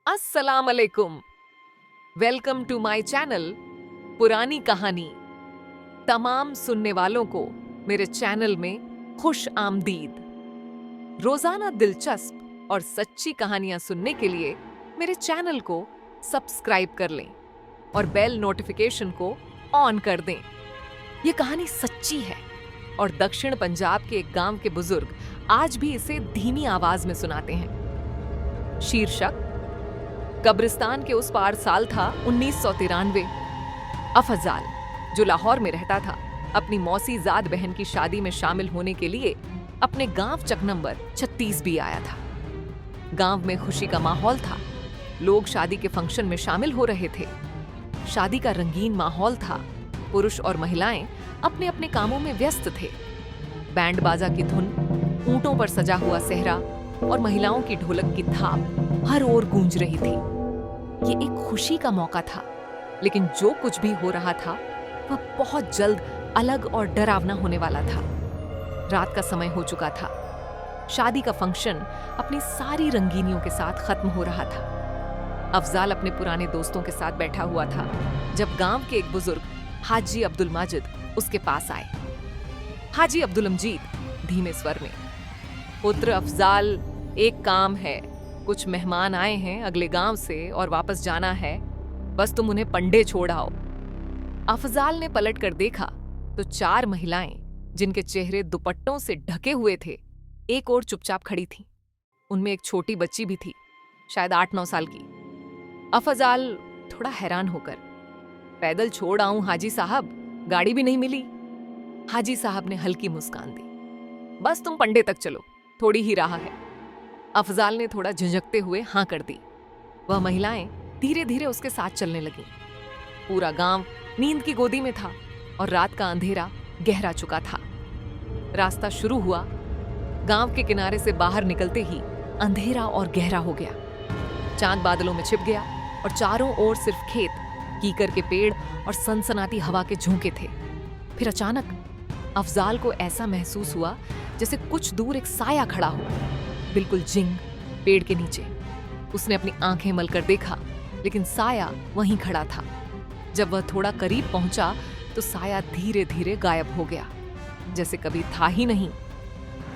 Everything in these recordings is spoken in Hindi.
अस्सलाम अलैकुम। वेलकम टू माय चैनल पुरानी कहानी। तमाम सुनने वालों को मेरे चैनल में खुश आमदीद। रोजाना दिलचस्प और सच्ची कहानियां सुनने के लिए मेरे चैनल को सब्सक्राइब कर लें और बेल नोटिफिकेशन को ऑन कर दें। ये कहानी सच्ची है और दक्षिण पंजाब के एक गांव के बुजुर्ग आज भी इसे धीमी आवाज में सुनाते हैं। शीर्षक कब्रिस्तान के उस पार। साल था 1993। अफजाल, जो लाहौर में रहता था, अपनी मौसी जाद बहन की शादी में शामिल होने के लिए अपने गांव चक नंबर 36 भी आया था। गांव में खुशी का माहौल था। लोग शादी के फंक्शन में शामिल हो रहे थे। शादी का रंगीन माहौल था। पुरुष और महिलाएं अपने अपने कामों में व्यस्त थे। बैंड बाजा की धुन, ऊंटों पर सजा हुआ सेहरा और महिलाओं की ढोलक की थाप हर ओर गूंज रही थी। ये एक खुशी का मौका था, लेकिन जो कुछ भी हो रहा था वह बहुत जल्द अलग और डरावना होने वाला था। रात का समय हो चुका था। शादी का फंक्शन अपनी सारी रंगीनियों के साथ खत्म हो रहा था। अफजाल अपने पुराने दोस्तों के साथ बैठा हुआ था जब गांव के एक बुजुर्ग हाजी अब्दुल माजिद उसके पास आए। हाजी अब्दुल मजीद धीमे स्वर में, पुत्र अफजाल, एक काम है। कुछ मेहमान आए हैं अगले गांव से और वापस जाना है। बस तुम उन्हें पंडे छोड़ आओ। अफजाल ने पलट कर देखा तो 4 महिलाएं, जिनके चेहरे दुपट्टों से ढके हुए थे, एक और चुपचाप खड़ी थीं। उनमें एक छोटी बच्ची भी थी, शायद 8-9 साल की। अफजाल थोड़ा हैरान होकर, पैदल छोड़ आऊं हाजी साहब, गाड़ी भी नहीं मिली। हाजी साहब ने हल्की मुस्कान दी। बस तुम पंडे तक चलो, थोड़ी ही राह है। अफजाल ने थोड़ा झिझकते हुए हां कर दी। वह महिलाएं धीरे धीरे उसके साथ चलने लगीं। पूरा गांव नींद की गोदी में था और रात का अंधेरा गहरा चुका था। रास्ता शुरू हुआ। गांव के किनारे से बाहर निकलते ही अंधेरा और गहरा हो गया। चांद बादलों में छिप गया और चारों ओर सिर्फ खेत, कीकर के पेड़ और सनसनाती हवा के झोंके थे। फिर अचानक अफजाल को ऐसा महसूस हुआ जैसे कुछ दूर एक साया खड़ा हो, बिल्कुल जिंग पेड़ के नीचे। उसने अपनी आंखें मलकर देखा, लेकिन साया वहीं खड़ा था। जब वह थोड़ा करीब पहुंचा तो साया धीरे धीरे गायब हो गया, जैसे कभी था ही नहीं।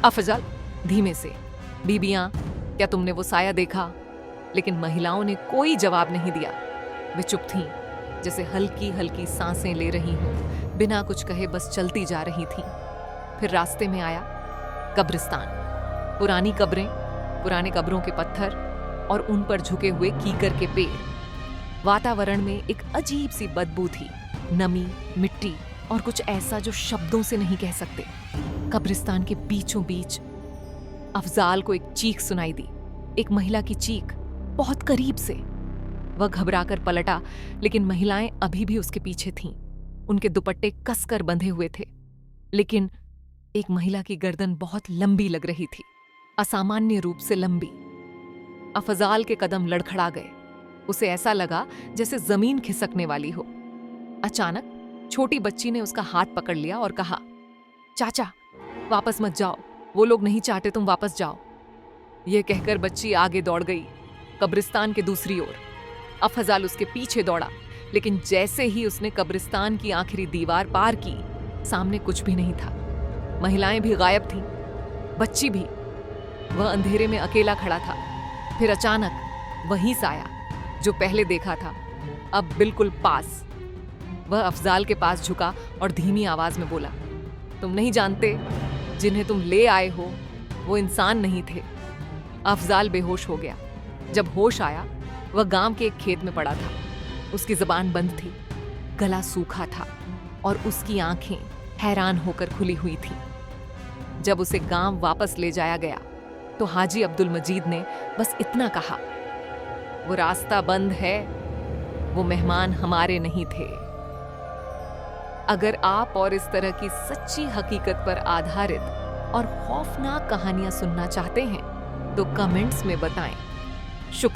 अफजाल धीमे से, बीबियां, क्या तुमने वो साया देखा? लेकिन महिलाओं ने कोई जवाब नहीं दिया। वे चुप थीं, जैसे हल्की हल्की सांसें ले रही हों, बिना कुछ कहे बस चलती जा रही थीं। फिर रास्ते में आया कब्रिस्तान। पुरानी कब्रें, पुराने कब्रों के पत्थर और उन पर झुके हुए कीकर के पेड़। वातावरण में एक अजीब सी बदबू थी, नमी, मिट्टी और कुछ ऐसा जो शब्दों से नहीं कह सकते। कब्रिस्तान के बीचों बीच अफजाल को एक चीख सुनाई दी, एक महिला की चीख, बहुत करीब से। वह घबराकर पलटा, लेकिन महिलाएं अभी भी उसके पीछे थीं। उनके दुपट्टे कसकर बंधे हुए थे, लेकिन एक महिला की गर्दन बहुत लंबी लग रही थी, असामान्य रूप से लंबी। अफजाल के कदम लड़खड़ा गए। उसे ऐसा लगा जैसे जमीन खिसकने वाली हो। अचानक छोटी बच्ची ने उसका हाथ पकड़ लिया और कहा, चाचा, वापस मत जाओ, वो लोग नहीं चाहते तुम वापस जाओ। यह कहकर बच्ची आगे दौड़ गई, कब्रिस्तान के दूसरी ओर। अफजाल उसके पीछे दौड़ा, लेकिन जैसे ही उसने कब्रिस्तान की आखिरी दीवार पार की, सामने कुछ भी नहीं था। महिलाएं भी गायब थीं, बच्ची भी। वह अंधेरे में अकेला खड़ा था। फिर अचानक वही साया जो पहले देखा था, अब बिल्कुल पास। वह अफजाल के पास झुका और धीमी आवाज में बोला, तुम नहीं जानते, जिन्हें तुम ले आए हो वो इंसान नहीं थे। अफजाल बेहोश हो गया। जब होश आया, वह गांव के एक खेत में पड़ा था। उसकी जुबान बंद थी, गला सूखा था और उसकी आंखें हैरान होकर खुली हुई थी। जब उसे गांव वापस ले जाया गया तो हाजी अब्दुल मजीद ने बस इतना कहा, वो रास्ता बंद है, वो मेहमान हमारे नहीं थे। अगर आप और इस तरह की सच्ची हकीकत पर आधारित और खौफनाक कहानियां सुनना चाहते हैं तो कमेंट्स में बताएं। शुक्रिया।